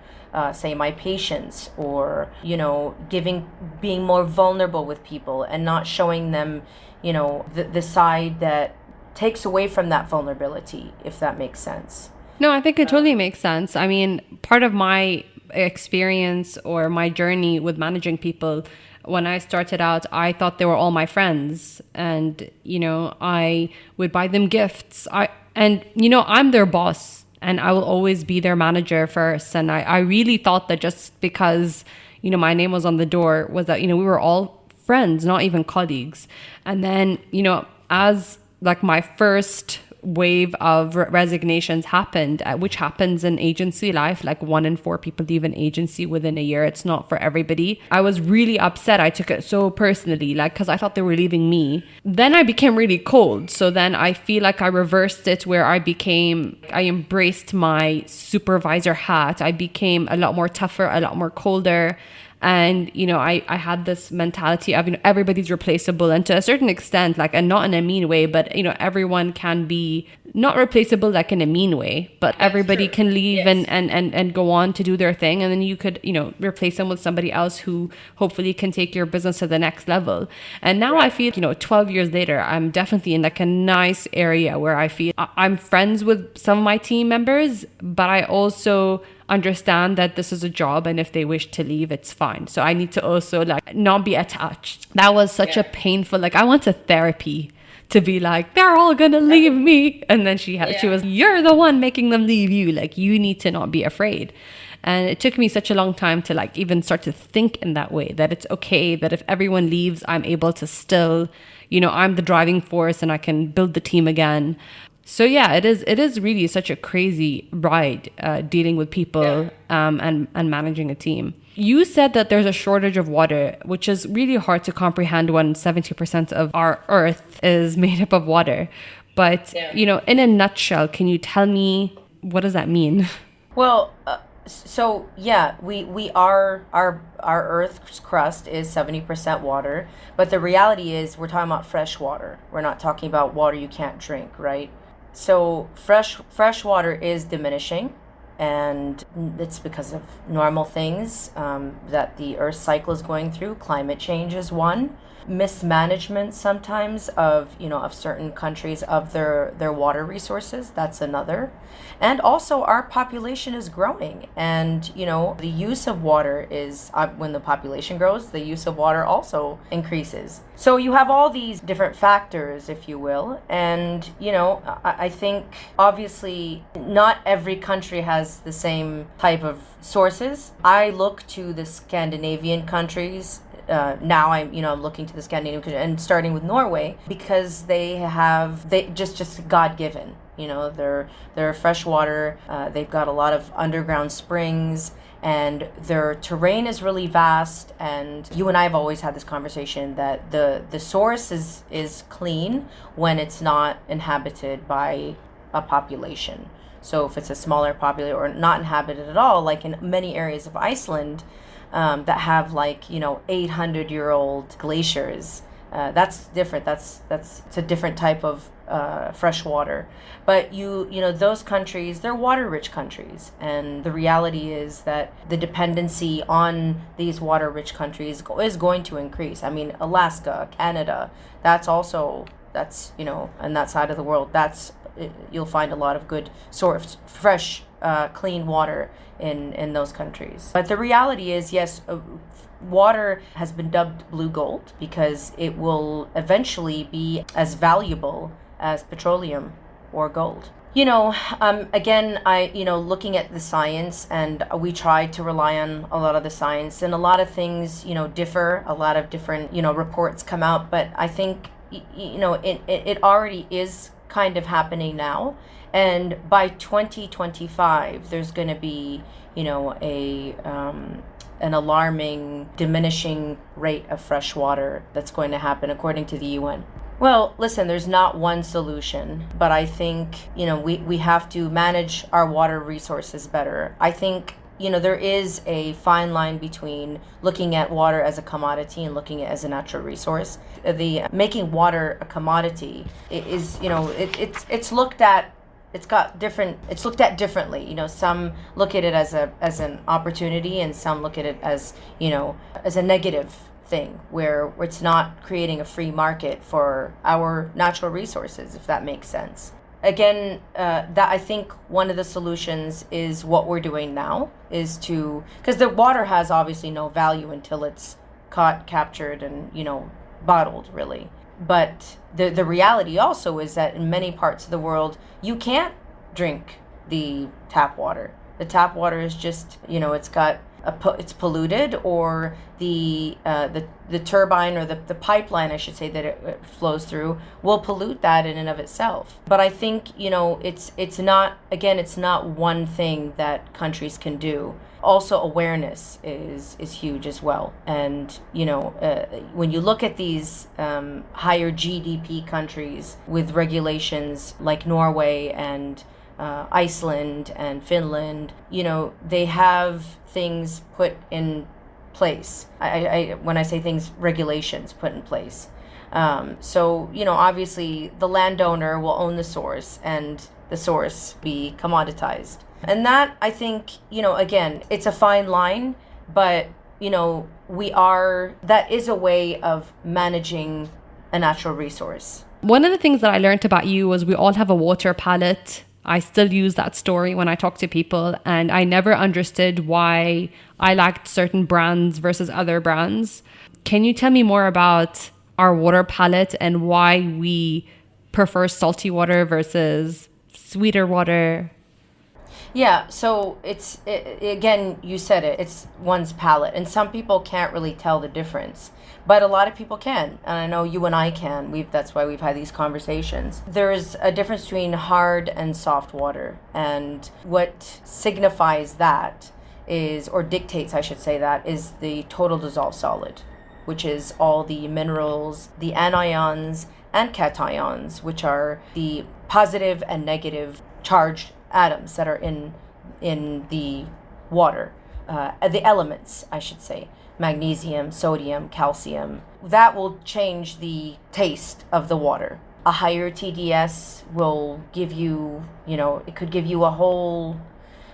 Say my patience, or being more vulnerable with people and not showing them, the side that takes away from that vulnerability, if that makes sense. No, I think it totally makes sense. I mean, part of my experience or my journey with managing people, when I started out, I thought they were all my friends, and I would buy them gifts. I'm their boss, and I will always be their manager first. And I really thought that just because my name was on the door was that we were all friends, not even colleagues. And then as like my first wave of resignations happened, which happens in agency life, like 1 in 4 people leave an agency within a year. It's not for everybody. I was really upset. I took it so personally, because I thought they were leaving me. Then I became really cold. So then I feel like I reversed it, where I embraced my supervisor hat. I became a lot more tougher, a lot more colder. And, I had this mentality of, everybody's replaceable. And to a certain extent, and not in a mean way, but, everyone can be not replaceable, in a mean way, but everybody can leave. Yes. and go on to do their thing. And then you could, replace them with somebody else who hopefully can take your business to the next level. And now I feel, 12 years later, I'm definitely in a nice area where I feel I'm friends with some of my team members, but I also understand that this is a job, and if they wish to leave, it's fine. So I need to also not be attached. That was such a painful, I went to therapy to be they're all gonna leave me, and then she was, you're the one making them leave you, you need to not be afraid. And it took me such a long time to even start to think in that way, that it's okay that if everyone leaves, I'm able to still, I'm the driving force and I can build the team again. So yeah, it is really such a crazy ride dealing with people and managing a team. You said that there's a shortage of water, which is really hard to comprehend when 70% of our earth is made up of water. But, in a nutshell, can you tell me, what does that mean? Well, we are, our Earth's crust is 70% water, but the reality is we're talking about fresh water. We're not talking about water you can't drink, right? So fresh water is diminishing, and it's because of normal things that the Earth cycle is going through. Climate change is one. Mismanagement sometimes of certain countries of their water resources, that's another. And also our population is growing, and the use of water is when the population grows, the use of water also increases. So you have all these different factors, if you will, and I think obviously not every country has the same type of sources. I look to the Scandinavian countries. Now I'm looking to the Scandinavian countries, and starting with Norway, because they just God-given. They're freshwater. They've got a lot of underground springs, and their terrain is really vast. And you and I have always had this conversation that the source is clean when it's not inhabited by a population. So if it's a smaller population or not inhabited at all, like in many areas of Iceland, that have 800-year-old glaciers, that's different. It's a different type of fresh water. But those countries, they're water-rich countries, and the reality is that the dependency on these water-rich countries is going to increase. I mean, Alaska, Canada, that's in that side of the world, you'll find a lot of good fresh, clean water in those countries. But the reality is, yes, water has been dubbed blue gold because it will eventually be as valuable as petroleum or gold. Again, looking at the science, and we try to rely on a lot of the science, and a lot of things, differ. A lot of different, reports come out, but I think, it already is kind of happening now. And by 2025, there's going to be, an alarming diminishing rate of fresh water that's going to happen according to the UN. Well, listen, there's not one solution, but I think, we have to manage our water resources better. I think, there is a fine line between looking at water as a commodity and looking at it as a natural resource. The making water a commodity is, it's looked at it's looked at differently. Some look at it as an opportunity, and some look at it as, as a negative thing, where it's not creating a free market for our natural resources, if that makes sense. Again, that I think one of the solutions is what we're doing now, is because the water has obviously no value until it's caught, captured, and bottled, really. But the reality also is that in many parts of the world, you can't drink the tap water. The tap water is just, it's polluted, or the turbine, or the pipeline, I should say, that it flows through will pollute that in and of itself. But I think, it's not one thing that countries can do. Also, awareness is huge as well. And when you look at these higher GDP countries with regulations like Norway and Iceland and Finland, they have things put in place. When I say things, regulations put in place. So obviously the landowner will own the source, and the source be commoditized. And that, I think, again, it's a fine line, but, that is a way of managing a natural resource. One of the things that I learned about you was we all have a water palette. I still use that story when I talk to people, and I never understood why I liked certain brands versus other brands. Can you tell me more about our water palette and why we prefer salty water versus sweeter water? Yeah, so again, you said it, it's one's palate, and some people can't really tell the difference, but a lot of people can, and I know you and I can. That's why we've had these conversations. There's a difference between hard and soft water, and what signifies that is, or dictates, I should say, that is the total dissolved solid, which is all the minerals, the anions and cations, which are the positive and negative charged atoms that are in the water, the elements, I should say, magnesium, sodium, calcium. That will change the taste of the water. A higher TDS will give you, it could give you a whole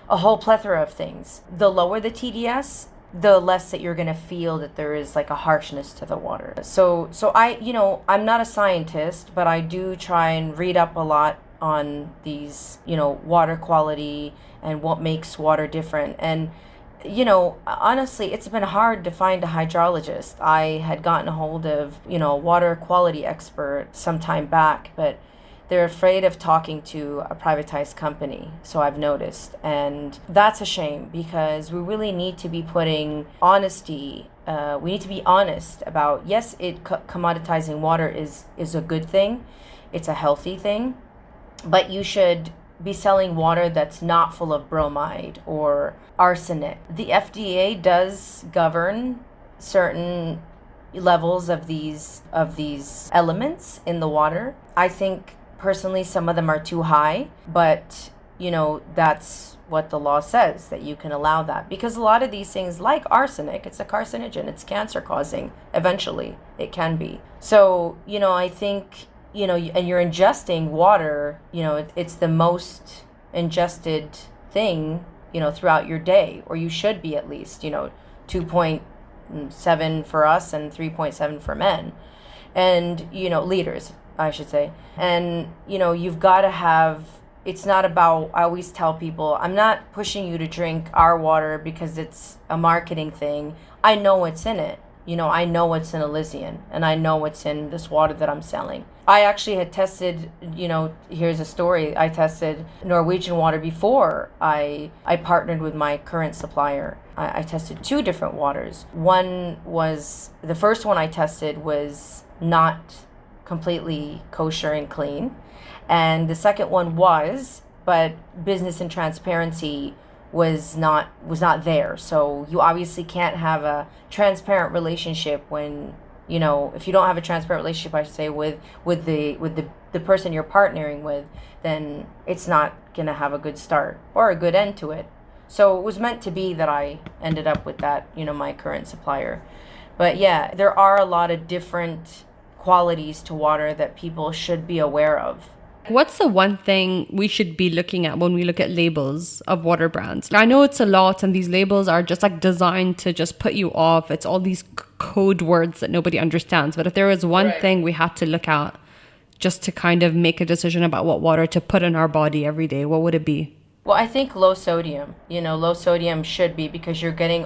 plethora of things. The lower the TDS, the less that you're going to feel that there is like a harshness to the water. So I'm not a scientist, but I do try and read up a lot on these, water quality and what makes water different. And, honestly, it's been hard to find a hydrologist. I had gotten a hold of, a water quality expert some time back, but they're afraid of talking to a privatized company, so I've noticed. And that's a shame, because we really need to be putting honesty. We need to be honest about, yes, commoditizing water is a good thing. It's a healthy thing. But you should be selling water that's not full of bromide or arsenic. The FDA does govern certain levels of these elements in the water. I think personally some of them are too high, but that's what the law says, that you can allow that, because a lot of these things, like arsenic, it's a carcinogen, it's cancer causing. Eventually it can be. So I think and you're ingesting water, it's the most ingested thing, throughout your day, or you should be at least, 2.7 for us and 3.7 for men, and, liters, I should say. And, you've got to have, it's not about, I always tell people, I'm not pushing you to drink our water because it's a marketing thing. I know what's in it. I know what's in Elysian, and I know what's in this water that I'm selling. I actually had tested, here's a story. I tested Norwegian water before I partnered with my current supplier. I tested two different waters. The first one I tested was not completely kosher and clean. And the second one was, but business and transparency was not there. So you obviously can't have a transparent relationship when, if you don't have a transparent relationship, I should say, with the person you're partnering with, then it's not gonna have a good start or a good end to it. So it was meant to be that I ended up with that, my current supplier. But yeah, there are a lot of different qualities to water that people should be aware of. What's the one thing we should be looking at when we look at labels of water brands? I know it's a lot, and these labels are just like designed to just put you off. It's all these code words that nobody understands. But if there was one thing we had to look at just to kind of make a decision about what water to put in our body every day, what would it be? Well, I think low sodium. Low sodium should be, because you're getting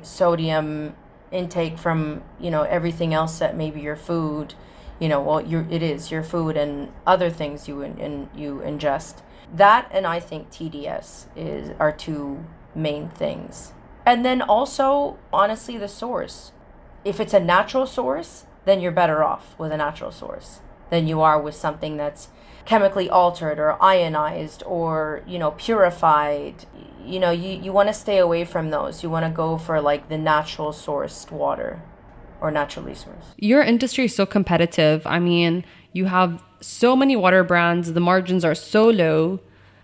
sodium intake from, everything else that maybe your food, it is your food and other things you ingest. That, and I think TDS are two main things. And then also, honestly, the source. If it's a natural source, then you're better off with a natural source than you are with something that's chemically altered or ionized or, purified. You want to stay away from those. You want to go for like the natural sourced water or naturally sourced. Your industry is so competitive. I mean, you have so many water brands, the margins are so low.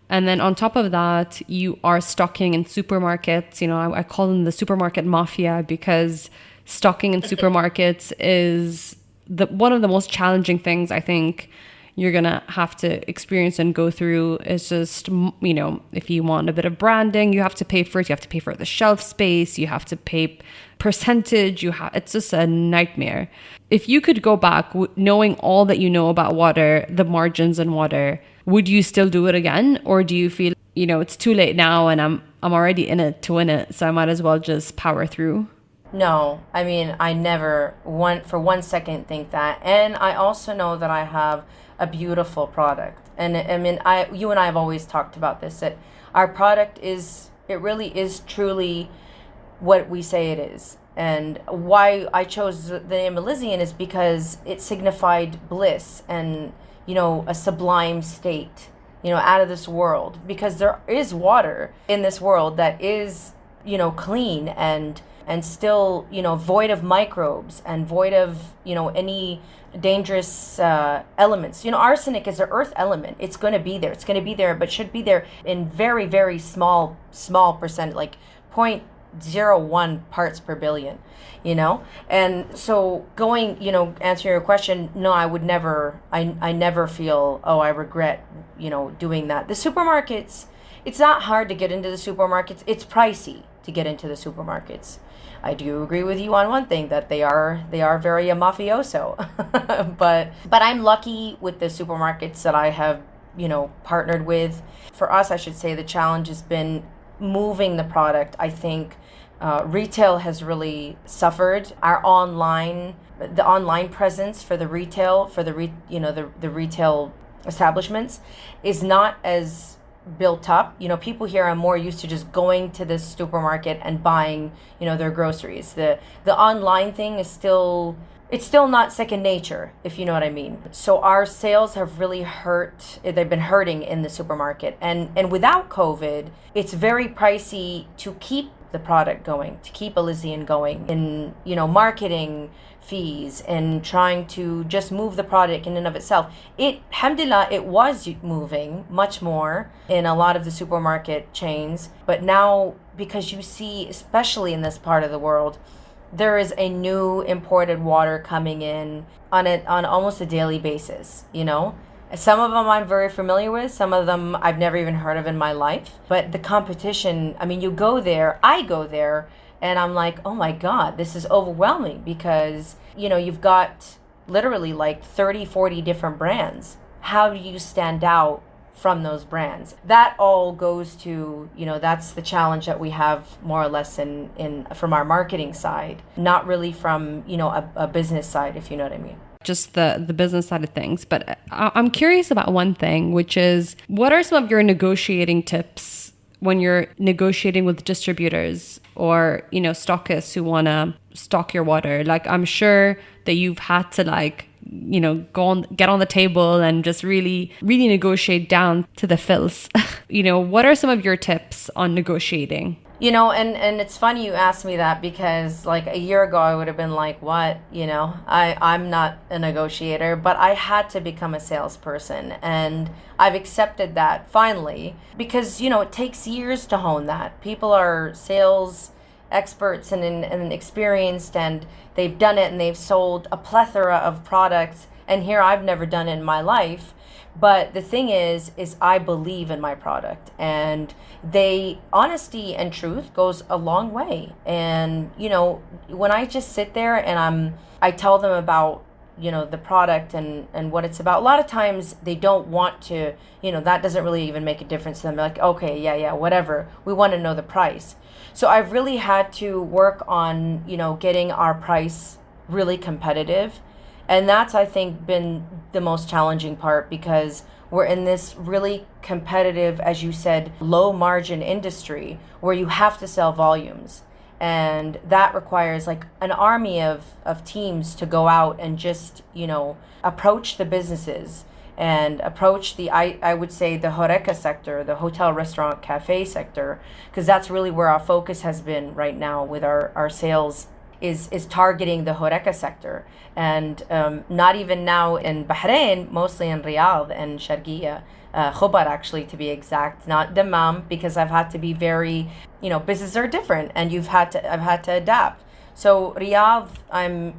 And then on top of that, you are stocking in supermarkets. I call them the supermarket mafia, because stocking in supermarkets is one of the most challenging things I think you're going to have to experience and go through. It's just, if you want a bit of branding, you have to pay for it. You have to pay for the shelf space. You have to pay percentage. It's just a nightmare. If you could go back knowing all that you know about water, the margins in water, would you still do it again? Or do you feel, it's too late now and I'm already in it to win it, so I might as well just power through? No, I mean, I never for 1 second think that. And I also know that I have a beautiful product. And I mean, you and I have always talked about this, that our product it really is truly what we say it is. And why I chose the name Elysian is because it signified bliss and, a sublime state, out of this world. Because there is water in this world that is, clean and still, void of microbes and void of, any dangerous elements. Arsenic is an earth element. It's going to be there. It's going to be there, but should be there in very, very small percent, like 0.01 parts per billion, And so answering your question, no, I would never, I never feel, oh, I regret, doing that. The supermarkets, it's not hard to get into the supermarkets. It's pricey to get into the supermarkets. I do agree with you on one thing, that they are very mafioso. but I'm lucky with the supermarkets that I have, partnered with. For us, I should say the challenge has been moving the product. I think retail has really suffered. The online presence for the retail, the retail establishments is not as built up. People here are more used to just going to the supermarket and buying, their groceries. The online thing is still not second nature, if you know what I mean. So our sales have really hurt. They've been hurting in the supermarket. And without COVID, it's very pricey to keep the product going, to keep Elysian going in, marketing fees and trying to just move the product in and of itself. Alhamdulillah, it was moving much more in a lot of the supermarket chains. But now, because you see, especially in this part of the world, there is a new imported water coming in on almost a daily basis, Some of them I'm very familiar with. Some of them I've never even heard of in my life. But the competition, I mean, I go there, and I'm like, oh my God, this is overwhelming, because, you've got literally like 30, 40 different brands. How do you stand out from those brands? That all goes to, that's the challenge that we have more or less in from our marketing side, not really from, a business side, if you know what I mean. just the business side of things. But I'm curious about one thing, which is what are some of your negotiating tips when you're negotiating with distributors or, stockists who want to stock your water? Like, I'm sure that you've had to get on the table and just really, really negotiate down to the fills. What are some of your tips on negotiating? And it's funny you asked me that because like a year ago I would have been like, what? I'm not a negotiator, but I had to become a salesperson, and I've accepted that finally because, it takes years to hone that. People are sales experts and experienced, and they've done it and they've sold a plethora of products, and here I've never done it in my life. But the thing is I believe in my product, and honesty and truth goes a long way. And, when I just sit there and I tell them about, the product and what it's about, a lot of times they don't want to, that doesn't really even make a difference to them. They're like, okay, yeah, whatever. We want to know the price. So I've really had to work on, getting our price really competitive. And that's, I think, been the most challenging part because we're in this really competitive, as you said, low margin industry where you have to sell volumes. And that requires like an army of teams to go out and just, approach the businesses and approach I would say the Horeca sector, the hotel, restaurant, cafe sector, because that's really where our focus has been right now with our sales is targeting the Horeca sector. And not even now in Bahrain, mostly in Riyadh and Sharqiya, Khobar actually to be exact, not Dammam, because I've had to be very, businesses are different and I've had to adapt. So Riyadh, I'm,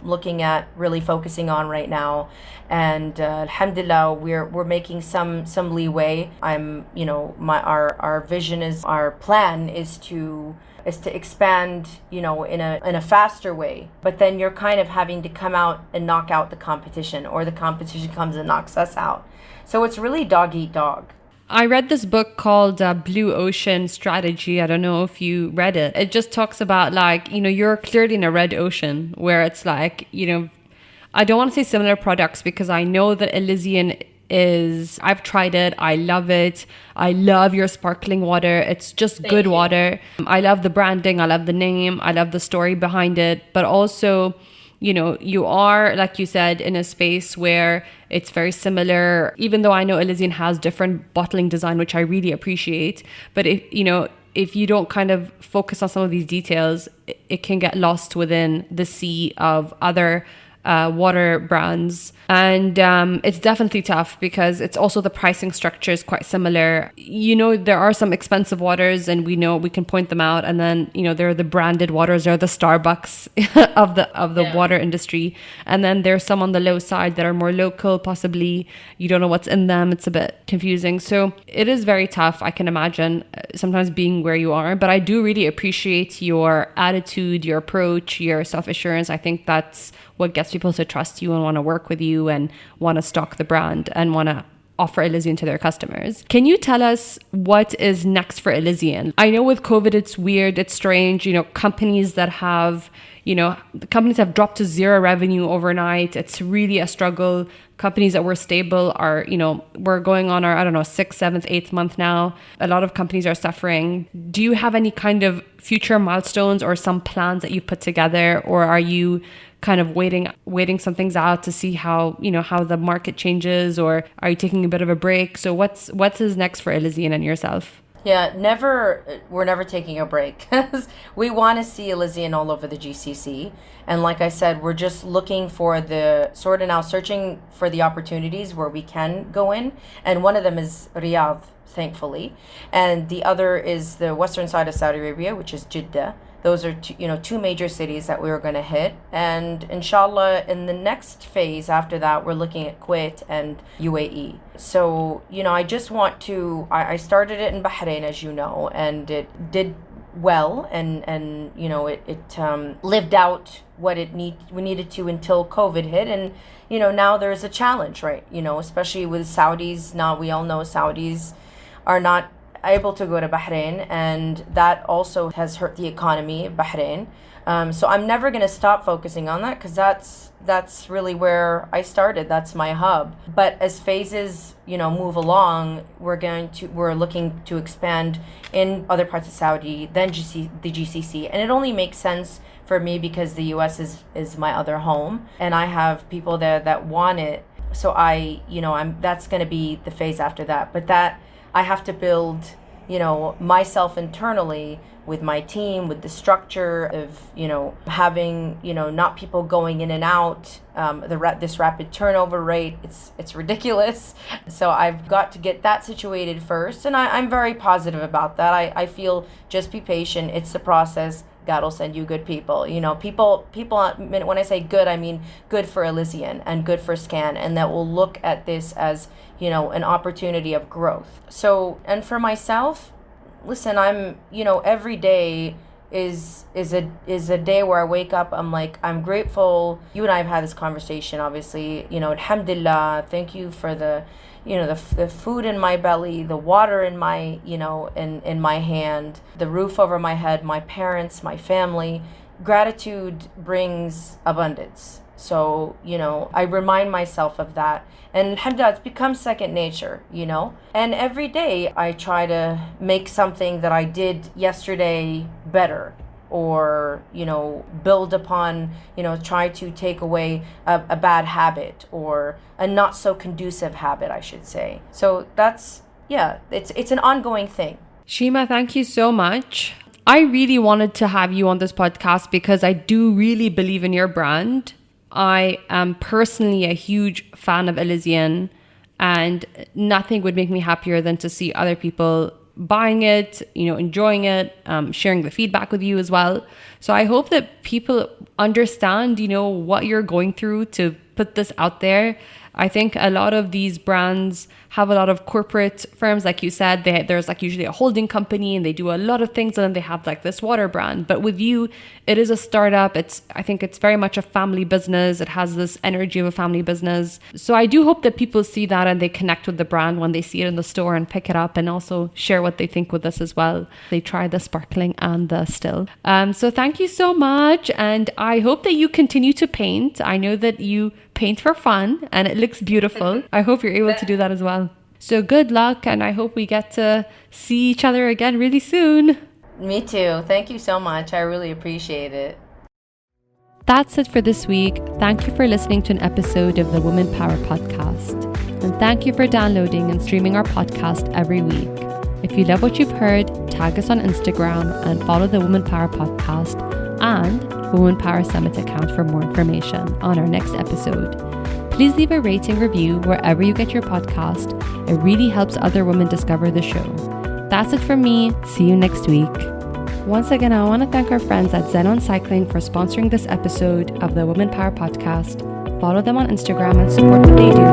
looking at really focusing on right now, and alhamdulillah, we're making some leeway. I'm, our vision is, our plan is to expand, in a faster way. But then you're kind of having to come out and knock out the competition, or the competition comes and knocks us out. So it's really dog eat dog. I read this book called Blue Ocean Strategy. I don't know if you read it. It just talks about you're clearly in a red ocean where it's like, I don't want to say similar products because I know that Elysian I've tried it. I love it. I love your sparkling water. It's just good water. I love the branding. I love the name. I love the story behind it. But also, you are, like you said, in a space where it's very similar, even though I know Elysian has different bottling design, which I really appreciate. But if you don't kind of focus on some of these details, it can get lost within the sea of other water brands. And it's definitely tough because it's also the pricing structure is quite similar. There are some expensive waters and we know we can point them out. And then, there are the branded waters, there are the Starbucks of the water industry. And then there's some on the low side that are more local, possibly. You don't know what's in them. It's a bit confusing. So it is very tough, I can imagine, sometimes being where you are. But I do really appreciate your attitude, your approach, your self-assurance. I think that's what gets people to trust you and want to work with you and want to stock the brand and want to offer Elysian to their customers. Can you tell us what is next for Elysian? I know with COVID, it's weird, it's strange, companies that have, the companies have dropped to zero revenue overnight. It's really a struggle. Companies that were stable are, we're going on our, 6th, 7th, 8th month now. A lot of companies are suffering. Do you have any kind of future milestones or some plans that you've put together, or are you kind of waiting some things out to see how the market changes, or are you taking a bit of a break? So what's next for Elysian and yourself? Yeah, we're never taking a break. We want to see Elysian all over the GCC. And like I said, we're just looking for searching for the opportunities where we can go in. And one of them is Riyadh, thankfully. And the other is the western side of Saudi Arabia, which is Jeddah. Those are two major cities that we were going to hit. And inshallah, in the next phase after that, we're looking at Kuwait and UAE. So, I just want to, I started it in Bahrain, as you know, and it did well, and it lived out what we needed to until COVID hit. And, now there's a challenge, right? Especially with Saudis. Now we all know Saudis are not able to go to Bahrain, and that also has hurt the economy of Bahrain. So I'm never going to stop focusing on that, because that's really where I started. That's my hub. But as phases, move along, we're looking to expand in other parts of Saudi, then the GCC, and it only makes sense for me because the US is my other home, and I have people there that want it. So that's going to be the phase after that. But that I have to build, myself internally with my team, with the structure of, having, not people going in and out, this rapid turnover rate, it's ridiculous. So I've got to get that situated first. And I'm very positive about that. I feel just be patient. It's the process. God will send you good people. People, when I say good, I mean good for Elysian and good for Scan, and that will look at this as, an opportunity of growth. So, and for myself, listen, I'm, every day is a day where I wake up, I'm like, I'm grateful. You and I have had this conversation, obviously, alhamdulillah, thank you for the food in my belly, the water in my, in my hand, the roof over my head, my parents, my family. Gratitude brings abundance. So, I remind myself of that. And alhamdulillah, it's become second nature, And every day I try to make something that I did yesterday better, or, build upon, try to take away a bad habit, or a not so conducive habit, I should say. So that's, it's an ongoing thing. Sheema, thank you so much. I really wanted to have you on this podcast because I do really believe in your brand. I am personally a huge fan of Elysian, and nothing would make me happier than to see other people buying it, enjoying it, sharing the feedback with you as well. So I hope that people understand, what you're going through to put this out there. I think a lot of these brands have a lot of corporate firms, like you said, there's like usually a holding company and they do a lot of things, and then they have like this water brand. But with you, it is a startup. I think it's very much a family business. It has this energy of a family business. So I do hope that people see that and they connect with the brand when they see it in the store and pick it up, and also share what they think with us as well. They try the sparkling and the still. So thank you so much. And I hope that you continue to paint. I know that you paint for fun and it looks beautiful. I hope you're able to do that as well. So good luck, and I hope we get to see each other again really soon. Me too. Thank you so much. I really appreciate it. That's it for this week. Thank you for listening to an episode of the Woman Power Podcast. And thank you for downloading and streaming our podcast every week. If you love what you've heard, tag us on Instagram and follow the Woman Power Podcast and Woman Power Summit account for more information on our next episode. Please leave a rating review wherever you get your podcast. It really helps other women discover the show. That's it from me. See you next week. Once again, I want to thank our friends at Xenon Cycling for sponsoring this episode of the Women Power Podcast. Follow them on Instagram and support what they do